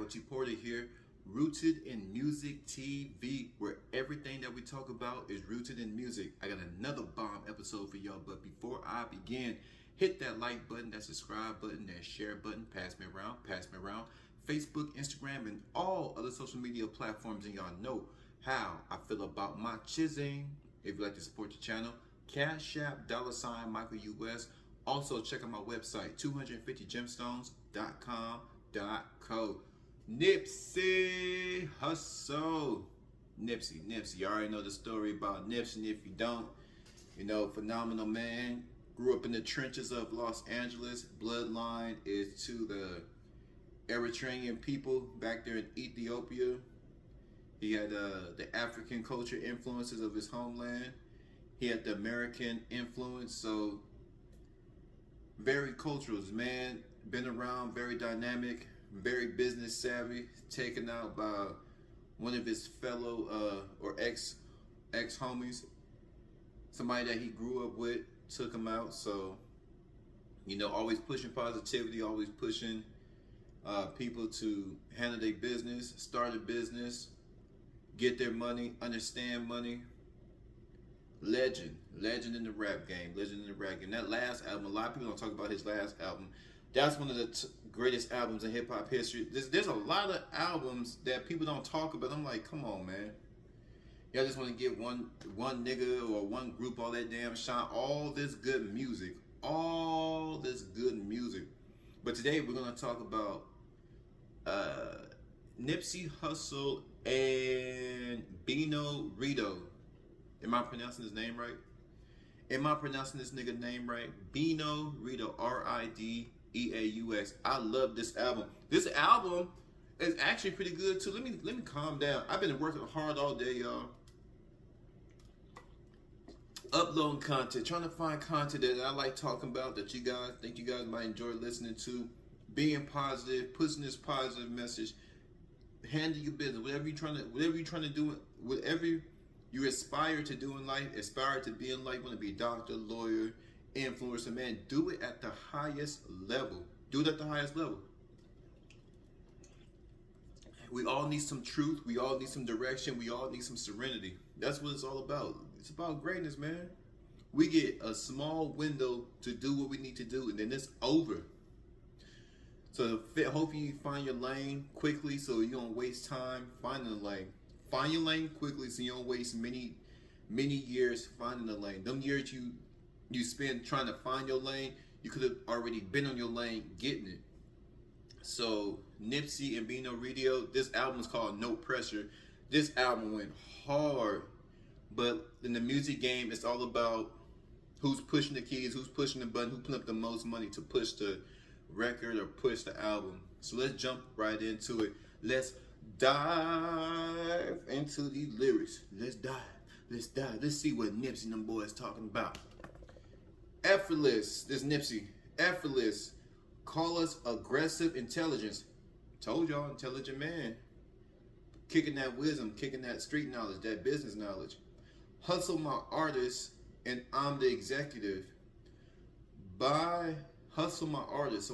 with T Porter here, rooted in music TV, where everything that we talk about is rooted in music. I got another bomb episode for y'all, but before I begin, hit that like button, that subscribe button, that share button, pass me around, Facebook, Instagram, and all other social media platforms, and y'all know how I feel about my chizzing. If you'd like to support the channel, Cash App, $ Michael US. Also, check out my website, 250gemstones.com.co. Nipsey Hussle. Nipsey. You already know the story about Nipsey. And if you don't, you know, phenomenal man. Grew up in the trenches of Los Angeles. Bloodline is to the Eritrean people back there in Ethiopia. He had the African culture influences of his homeland. He had the American influence, so very cultural, man. Been around, very dynamic, very business savvy. Taken out by one of his fellow or ex homies, somebody that he grew up with, took him out. So, you know, always pushing positivity, always pushing people to handle their business, start a business, get their money, understand money. Legend in the rap game, That last album, a lot of people don't talk about his last album. That's one of the greatest albums in hip hop history. There's a lot of albums that people don't talk about. I'm like, come on, man. Y'all just want to give one nigga or one group all that damn shine, all this good music. But today we're gonna talk about Nipsey Hussle and Bino Rideaux. Am I pronouncing his name right? Am I pronouncing this nigga name right? Bino Rideaux, R-I-D-E-A-U-S. I love this album. This album is actually pretty good too. Let me calm down. I've been working hard all day, y'all. Uploading content, trying to find content that I like talking about, that you guys think you guys might enjoy listening to. Being positive, pushing this positive message. Handle your business. Whatever you're trying to do, whatever you aspire to do in life, aspire to be in life, want to be a doctor, lawyer, influencer, man, do it at the highest level. Do it at the highest level. We all need some truth. We all need some direction. We all need some serenity. That's what it's all about. It's about greatness, man. We get a small window to do what we need to do, and then it's over. So hopefully you find your lane quickly so you don't waste time finding the lane. Find your lane quickly so you don't waste many years finding the lane. Them years you spend trying to find your lane, you could have already been on your lane getting it. So Nipsey and Bino Rideaux, this album is called No Pressure. This album went hard, but in the music game, it's all about who's pushing the keys, who's pushing the button, who putting up the most money to push the record or push the album. So let's jump right into it. Let's dive into the lyrics. Let's dive. Let's see what Nipsey and them boys talking about. Effortless. This Nipsey. Effortless. Call us aggressive intelligence. Told y'all, intelligent man. Kicking that wisdom, kicking that street knowledge, that business knowledge. Hustle my artist and I'm the executive. Hustle my artist.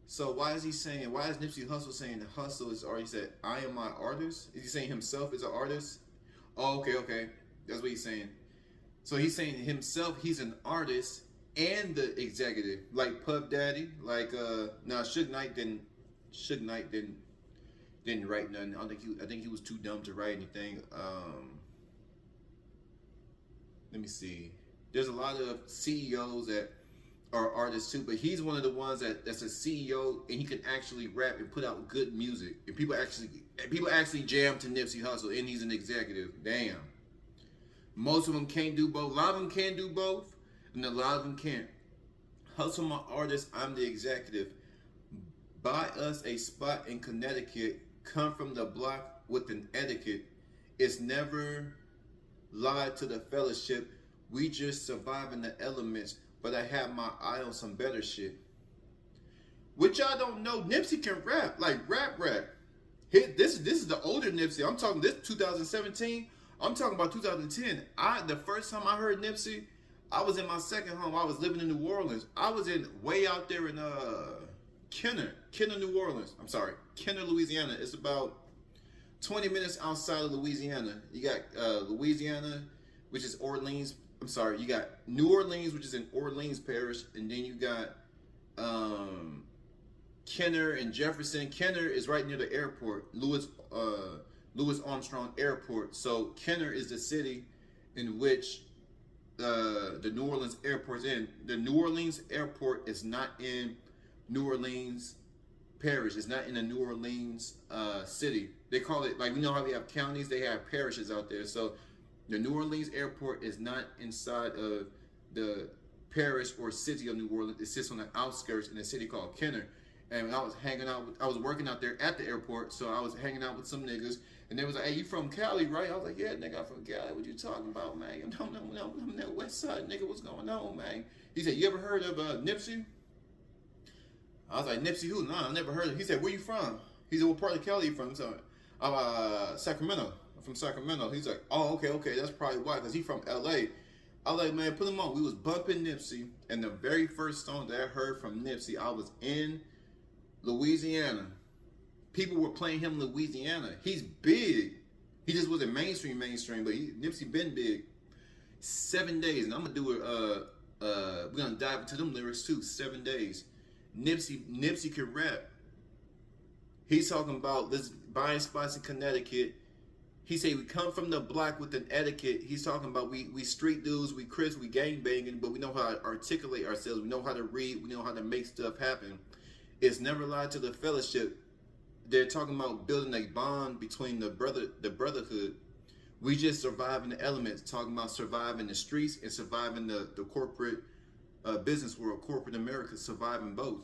So why is he saying, why is Nipsey Hussle saying the hustle is already said, I am my artist? Is he saying himself is an artist? Oh, okay. That's what he's saying. So he's saying himself, he's an artist and the executive. Like Puff Daddy, like Suge Knight didn't write nothing. I think he was too dumb to write anything. Let me see. There's a lot of CEOs that are artists too, but he's one of the ones that's a CEO and he can actually rap and put out good music. And people actually jam to Nipsey Hussle, and he's an executive. Damn. Most of them can't do both. A lot of them can do both, and a lot of them can't. Hustle my artist, I'm the executive. Buy us a spot in Connecticut. Come from the block with an etiquette. It's never lied to the fellowship. We just survive in the elements. But I have my eye on some better shit. Which y'all don't know, Nipsey can rap, like rap. This is the older Nipsey. I'm talking this 2017. I'm talking about 2010. The first time I heard Nipsey, I was in my second home. I was living in New Orleans. I was way out there in Kenner, New Orleans. I'm sorry, Kenner, Louisiana. It's about 20 minutes outside of Louisiana. You got Louisiana, which is Orleans. I'm sorry, you got New Orleans, which is in Orleans Parish, and then you got Kenner and Jefferson. Kenner is right near the airport, Louis Armstrong Airport. So Kenner is the city in which the New Orleans airport's in. The New Orleans airport is not in New Orleans Parish. It's not in the New Orleans city. They call it, like, we know how we have counties, they have parishes out there. So the New Orleans airport is not inside of the parish or city of New Orleans. It sits on the outskirts in a city called Kenner. And when I was hanging out I was working out there at the airport, so I was hanging out with some niggas, and they was like, "Hey, you from Cali, right?" I was like, "Yeah, nigga, I'm from Cali. What you talking about, man? I'm that West Side, nigga. What's going on, man?" He said, "You ever heard of Nipsey?" I was like, "Nipsey who? Nah, I never heard of it." He said, "Where you from?" He said, "What part of Cali you from?" So, I'm Sacramento. I'm from Sacramento. He's like, "Oh, okay, that's probably why, because he from LA." I was like, "Man, put him on." We was bumping Nipsey, and the very first song that I heard from Nipsey, I was in Louisiana. People were playing him in Louisiana. He's big. He just wasn't mainstream, but Nipsey been big. 7 days, and I'm gonna do it. We're gonna dive into them lyrics too. 7 days. Nipsey can rap. He's talking about this buying spots in Connecticut. He said we come from the block with an etiquette. He's talking about we street dudes, we Crips, we gang banging, but we know how to articulate ourselves. We know how to read. We know how to make stuff happen. It's never lied to the fellowship. They're talking about building a bond between the brotherhood. We just survive in the elements, talking about surviving the streets and surviving the corporate business world, corporate America, surviving both.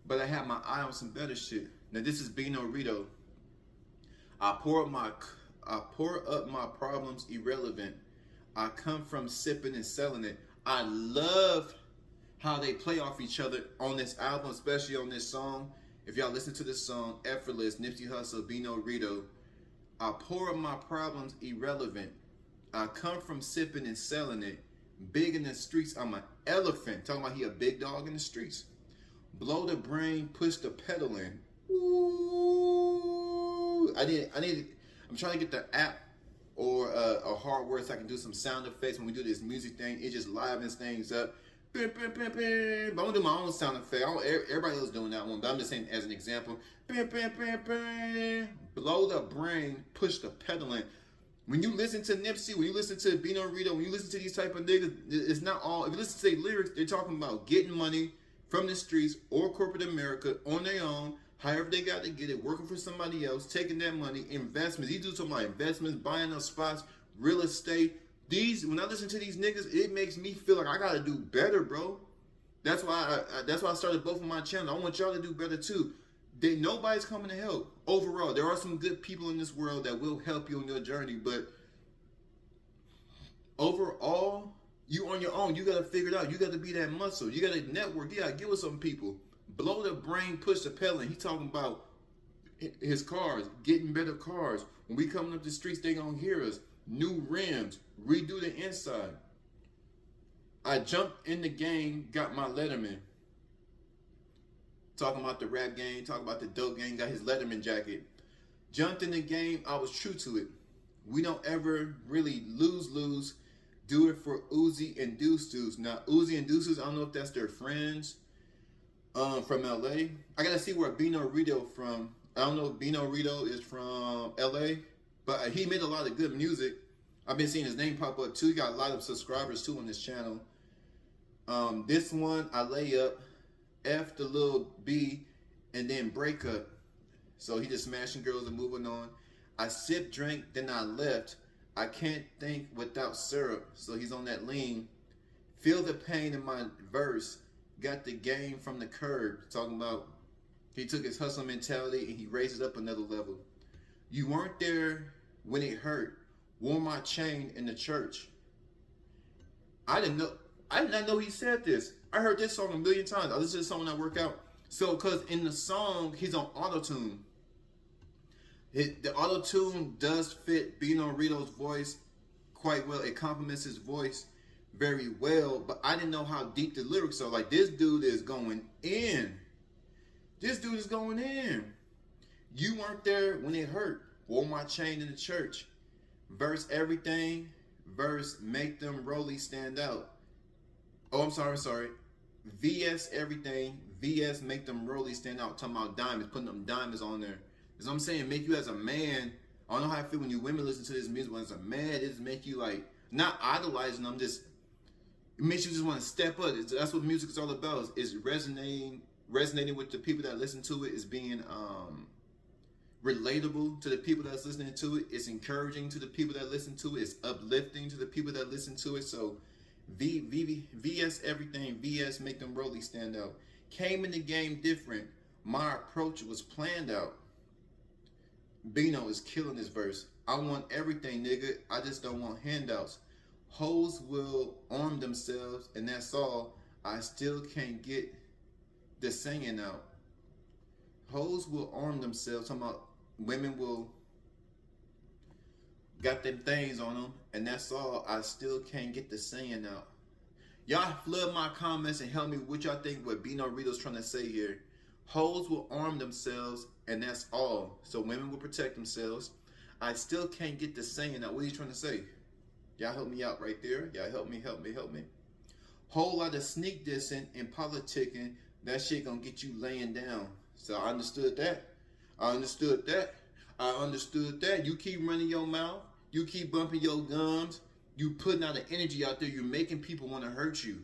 But I have my eye on some better shit. Now this is Bino Rideaux. I pour up my problems irrelevant. I come from sipping and selling it. I love how they play off each other on this album, especially on this song. If y'all listen to this song, Effortless, Nipsey Hussle, Bino Rideaux. I pour up my problems irrelevant. I come from sipping and selling it. Big in the streets, I'm an elephant. Talking about he a big dog in the streets. Blow the brain, push the pedal in. Ooh. I'm trying to get the app or a hardware so I can do some sound effects when we do this music thing. It just livens things up. But I'm gonna do my own sound effect. Everybody else doing that one, but I'm just saying as an example. Blow the brain, push the pedal in. When you listen to Nipsey, when you listen to Bino Rideaux, when you listen to these type of niggas, it's not all. If you listen to their lyrics, they're talking about getting money from the streets or corporate America on their own, however they got to get it, working for somebody else, taking that money, investments. These dudes talking about investments, buying up spots, real estate. When I listen to these niggas, it makes me feel like I gotta do better, bro. That's why I started both of my channels. I want y'all to do better too. Nobody's coming to help. Overall, there are some good people in this world that will help you on your journey, but overall, you on your own. You gotta figure it out. You gotta be that muscle. You gotta network. You gotta get with some people. Blow the brain, push the pedal. He talking about his cars, getting better cars. When we coming up the streets, they gonna hear us. New rims, redo the inside. I jumped in the game, got my Letterman. Talking about the rap game, talking about the dope game, got his Letterman jacket. Jumped in the game, I was true to it. We don't ever really lose. Do it for Uzi and Deuce. Now, Uzi and Deuce, I don't know if that's their friends from LA. I gotta see where Bino Rideaux from. I don't know if Bino Rideaux is from LA. But he made a lot of good music. I've been seeing his name pop up too. He got a lot of subscribers too on this channel. This one, I lay up, F the little B, and then break up. So he just smashing girls and moving on. I sip, drink, then I left. I can't think without syrup. So he's on that lean. Feel the pain in my verse. Got the game from the curb. Talking about he took his hustle mentality and he raised it up another level. You weren't there when it hurt. Wore my chain in the church. I did not know he said this. I heard this song a million times. I listen to this song when I work out. So, because in the song, he's on auto-tune. The auto-tune does fit Bino Rideaux's voice quite well. It complements his voice very well. But I didn't know how deep the lyrics are. Like, this dude is going in. This dude is going in. You weren't there when it hurt. Wore my chain in the church. Verse everything. Verse make them rollies stand out. Oh, I'm sorry. VS everything. VS make them rollies stand out. Talking about diamonds. Putting them diamonds on there. That's what I'm saying. Make you as a man. I don't know how I feel when you women listen to this music. When as a man, it just make you like, not idolizing them. Just, it makes you just want to step up. That's what music is all about. It's resonating with the people that listen to it. It's being relatable to the people that's listening to it. It's encouraging to the people that listen to it. It's uplifting to the people that listen to it. So VS everything. VS make them rollies stand out. Came in the game different. My approach was planned out. Bino is killing this verse. I want everything, nigga. I just don't want handouts. Hoes will arm themselves, and that's all. I still can't get the singing out. Hoes will arm themselves. Talking about women will got them things on them, and that's all. I still can't get the saying out. Y'all flood my comments and help me what y'all think what Bino Rideaux's trying to say here. Hoes will arm themselves, and that's all. So women will protect themselves. I still can't get the saying out. What are you trying to say? Y'all help me out right there. Y'all help me. Whole lot of sneak dissing and politicking. That shit gonna get you laying down. So I understood that. You keep running your mouth. You keep bumping your gums. You putting out the energy out there. You're making people want to hurt you.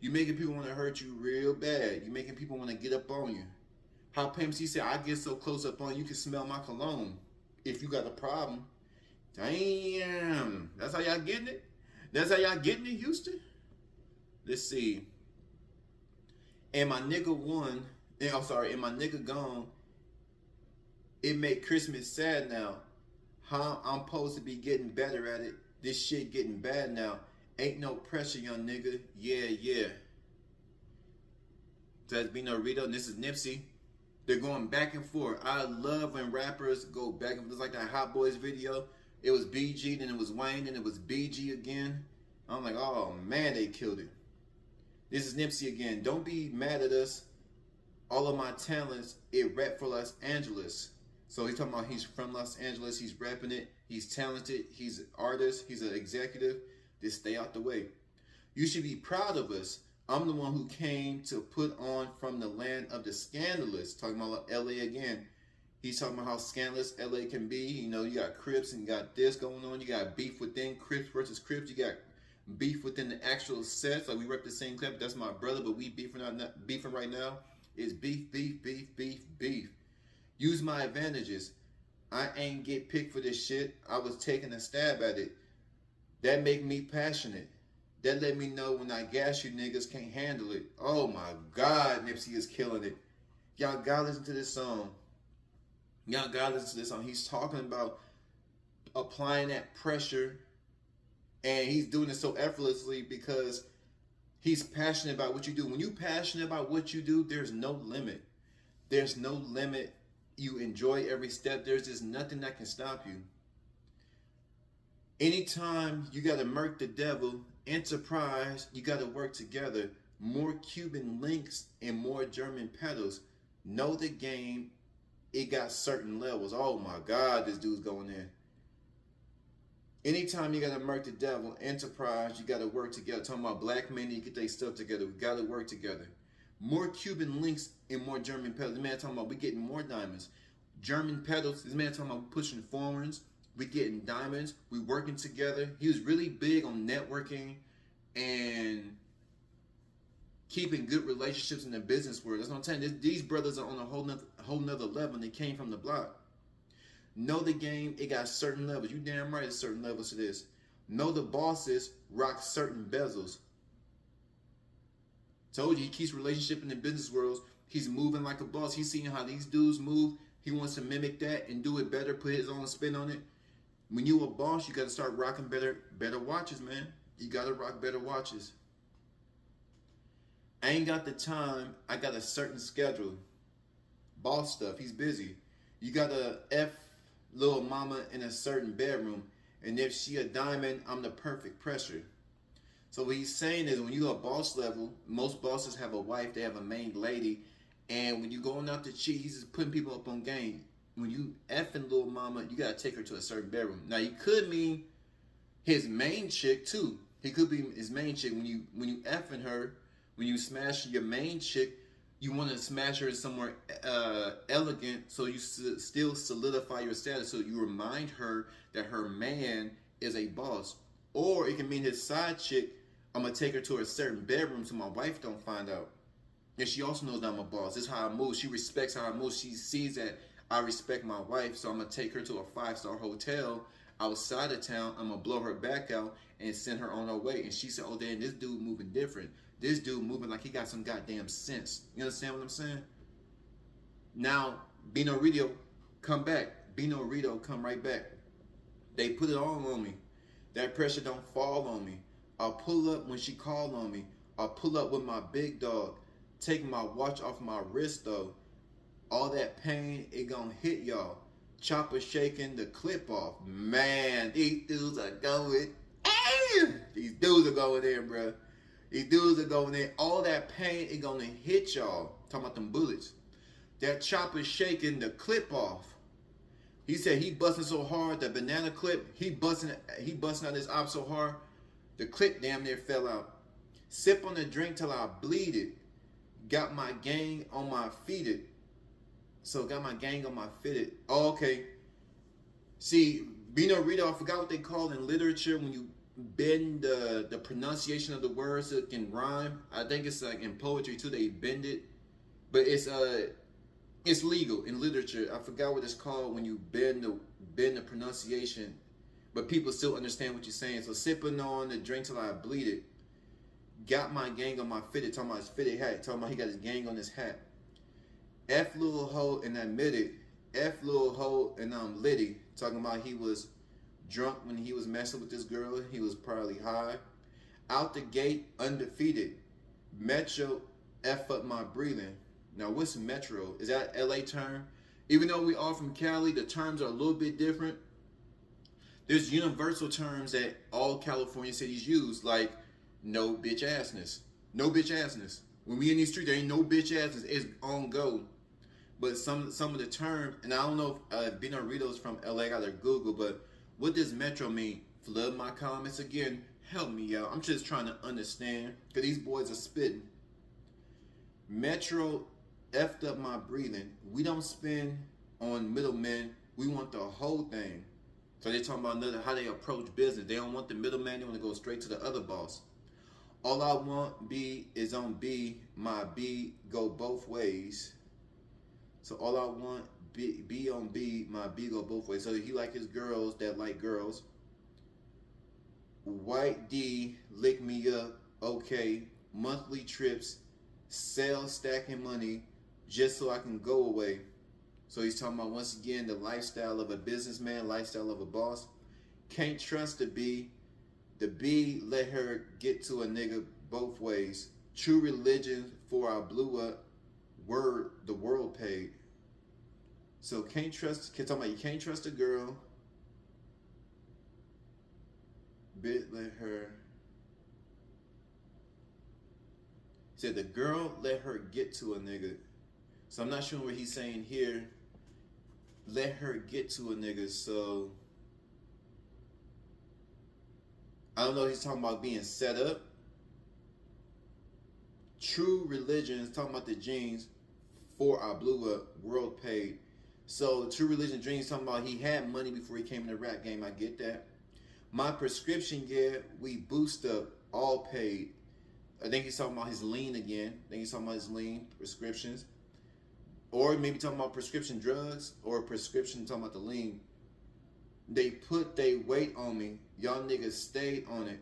You're making people want to hurt you real bad. You're making people want to get up on you. How Pimp C said, I get so close up on you, you can smell my cologne. If you got a problem. Damn. That's how y'all getting it? That's how y'all getting it, Houston? Let's see. And my nigga won. And my nigga gone. It make Christmas sad now. How I'm supposed to be getting better at it. This shit getting bad now. Ain't no pressure, young nigga. Yeah. So that's Bino Rideaux, and this is Nipsey. They're going back and forth. I love when rappers go back and forth. It's like that Hot Boys video. It was BG, then it was Wayne, then it was BG again. I'm like, oh man, they killed it. This is Nipsey again. Don't be mad at us. All of my talents, it rap for Los Angeles. So he's talking about he's from Los Angeles. He's rapping it. He's talented. He's an artist. He's an executive. Just stay out the way. You should be proud of us. I'm the one who came to put on from the land of the scandalous. Talking about LA again. He's talking about how scandalous LA can be. You know, you got Crips and you got this going on. You got beef within Crips versus Crips. You got beef within the actual sets. Like we rep the same clip. That's my brother, but we beefing right now. It's beef. Use my advantages. I ain't get picked for this shit. I was taking a stab at it. That make me passionate. That let me know when I gas you niggas can't handle it. Oh my God, Nipsey is killing it. Y'all gotta listen to this song. He's talking about applying that pressure, and he's doing it so effortlessly because he's passionate about what you do. When you're passionate about what you do, there's no limit. There's no limit. You enjoy every step. There's just nothing that can stop you. Anytime you got to murk the devil, enterprise, you got to work together. More Cuban links and more German pedals. Know the game. It got certain levels. Oh my God, this dude's going in. Anytime you got to murk the devil, enterprise, you got to work together. Talking about black men, you get their stuff together. We got to work together. More Cuban links and more German pedals. This man talking about we getting more diamonds. German pedals. This man talking about pushing foreigns. We getting diamonds. We working together. He was really big on networking and keeping good relationships in the business world. That's what I'm saying. These brothers are on a whole nother level, and they came from the block. Know the game. It got certain levels. You damn right there's certain levels to this. Know the bosses rock certain bezels. Told you, he keeps relationship in the business world. He's moving like a boss. He's seeing how these dudes move. He wants to mimic that and do it better, put his own spin on it. When you a boss, you got to start rocking better watches, man. You got to rock better watches. I ain't got the time. I got a certain schedule. Boss stuff. He's busy. You got to F little mama in a certain bedroom. And if she a diamond, I'm the perfect pressure. So what he's saying is when you a boss level, most bosses have a wife, they have a main lady, And when you going out to cheat, he's just putting people up on game. When you effing little mama, you gotta take her to a certain bedroom. Now you could mean his main chick too. He could be his main chick. When you effing her, when you smash your main chick, you want to smash her somewhere elegant, so you still solidify your status. So you remind her that her man is a boss. Or it can mean his side chick. I'm gonna take her to a certain bedroom so my wife don't find out. And she also knows that I'm a boss. This is how I move. She respects how I move. She sees that I respect my wife, so I'm gonna take her to a 5-star hotel outside of town. I'm gonna blow her back out and send her on her way. And she said, "Oh, damn, this dude moving different. This dude moving like he got some goddamn sense." You understand what I'm saying? Now, Bino Rideaux come back. Bino Rideaux come right back. They put it all on me. That pressure don't fall on me. I'll pull up when she call on me. I'll pull up with my big dog. Taking my watch off my wrist though. All that pain, it gonna hit y'all. Chopper shaking the clip off. Man, these dudes are going. These dudes are going in, bro. These dudes are going in. All that pain, it gonna hit y'all. Talking about them bullets. That chopper shaking the clip off. He said he busting so hard, that banana clip, he busting out his op so hard, the clip damn near fell out. Sip on the drink till I bleeded. Got my gang on my feeted. So got my gang on my fitted. Oh, okay. See, Bino Rideaux, I forgot what they call in literature when you bend the pronunciation of the words so it can rhyme. I think it's like in poetry too, they bend it. But it's legal in literature. I forgot what it's called when you bend the pronunciation, but people still understand what you're saying. So sipping on the drink till I bleed it. Got my gang on my fitted, talking about his fitted hat, talking about he got his gang on his hat. F little hoe and admit it. F little hoe and I'm litty. Talking about he was drunk when he was messing with this girl. He was probably high. Out the gate, undefeated. Metro, F up my breathing. Now what's metro? Is that LA term? Even though we all from Cali, the terms are a little bit different. There's universal terms that all California cities use, like no bitch assness. No bitch assness. When we in these streets, there ain't no bitch assness. It's on go. But some of the terms, and I don't know if Bino Rideaux's from LA, I gotta Google, but what does metro mean? Flood my comments again. Help me out. I'm just trying to understand, because these boys are spitting. Metro effed up my breathing. We don't spend on middlemen. We want the whole thing. So they're talking about how they approach business. They don't want the middleman. They want to go straight to the other boss. All I want B is on B. My B go both ways. So all I want B on B. My B go both ways. So he like his girls that like girls. White D lick me up. Okay. Monthly trips. Sell stacking money just so I can go away. So he's talking about, once again, the lifestyle of a businessman, lifestyle of a boss. Can't trust the B. The B let her get to a nigga both ways. True religion for I blew up. Word the world paid. So can't trust, talking about you can't trust a girl. Bit let her. Said the girl let her get to a nigga. So I'm not sure what he's saying here. Let her get to a nigga. So I don't know if he's talking about being set up. True religion is talking about the jeans for I blew up, world paid. So true religion dreams talking about he had money before he came in the rap game. I get that. My prescription, yeah, we boost up, all paid. I think he's talking about his lean again. I think he's talking about his lean prescriptions. Or maybe talking about prescription drugs, or prescription talking about the lean. They put their weight on me. Y'all niggas stayed on it.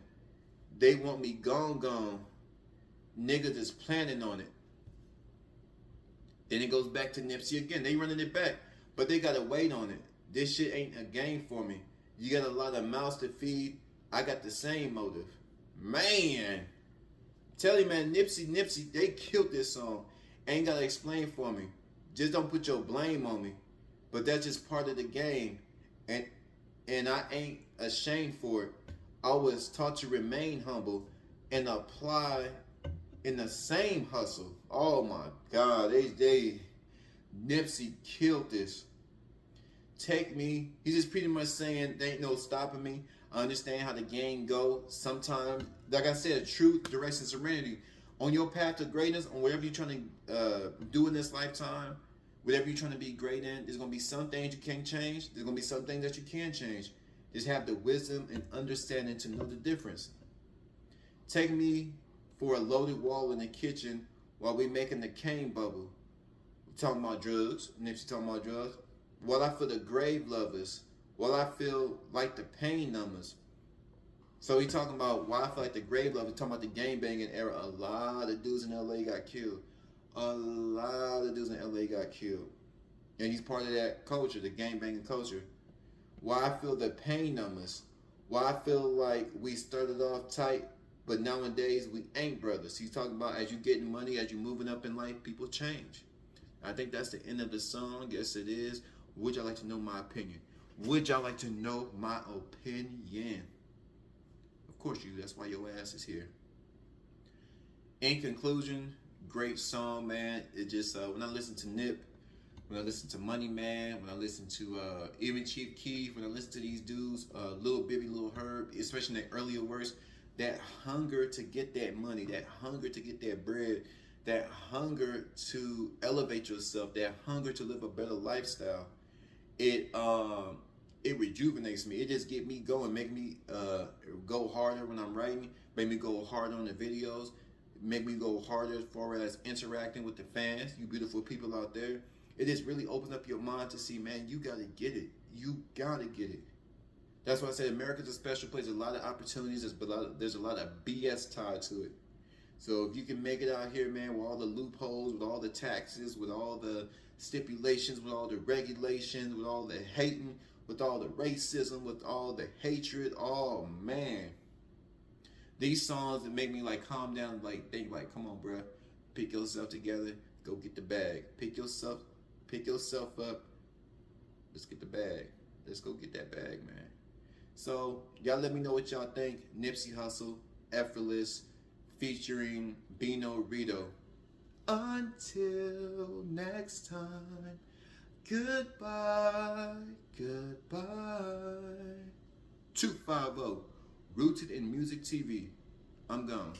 They want me gone. Niggas is planning on it. Then it goes back to Nipsey again. They running it back, but they gotta wait on it. This shit ain't a game for me. You got a lot of mouths to feed. I got the same motive. Man. Tell you, man, Nipsey, they killed this song. Ain't gotta explain for me. Just don't put your blame on me. But that's just part of the game. And I ain't ashamed for it. I was taught to remain humble and apply in the same hustle. Oh my God, Nipsey killed this. Take me. He's just pretty much saying there ain't no stopping me. I understand how the game go. Sometimes, like I said, truth, direction, serenity. On your path to greatness, on whatever you're trying to do in this lifetime, whatever you're trying to be great in, there's gonna be some things you can't change. There's gonna be some things that you can change. Just have the wisdom and understanding to know the difference. Take me for a loaded wall in the kitchen while we making the cane bubble. We're talking about drugs. Nipsey talking about drugs. While I feel the grave lovers, while I feel like the pain numbers. So he talking about why I feel like the grave lovers, talking about the gang banging era. A lot of dudes in LA got killed. A lot of dudes in LA got killed. And he's part of that culture, the gang banging culture. Why I feel the pain numbers. Why I feel like we started off tight, but nowadays we ain't brothers. He's talking about as you getting money, as you moving up in life, people change. I think that's the end of the song. Yes, it is. Would y'all like to know my opinion? Would y'all like to know my opinion? Of course you. That's why your ass is here. In conclusion, great song, man. It just, when I listen to Nip, when I listen to Money Man, when I listen to even Chief Keef, when I listen to these dudes, Lil Bibby, Lil Herb, especially in their earlier works, that hunger to get that money, that hunger to get that bread, that hunger to elevate yourself, that hunger to live a better lifestyle, it rejuvenates me. It just get me going, make me go harder when I'm writing, make me go harder on the videos, make me go harder as far as interacting with the fans, you beautiful people out there. It just really opens up your mind to see, man, you gotta get it. You gotta get it. That's why I said America's a special place. There's a lot of opportunities. There's a lot of BS tied to it. So if you can make it out here, man, with all the loopholes, with all the taxes, with all the stipulations, with all the regulations, with all the hating, with all the racism, with all the hatred, oh man. These songs that make me like calm down, like think like, come on, bruh, pick yourself together, go get the bag. Pick yourself up. Let's get the bag. Let's go get that bag, man. So y'all let me know what y'all think. Nipsey Hussle, Effortless, featuring Bino, Rideaux. Until next time, goodbye, goodbye. 250, Rooted in Music TV. I'm gone.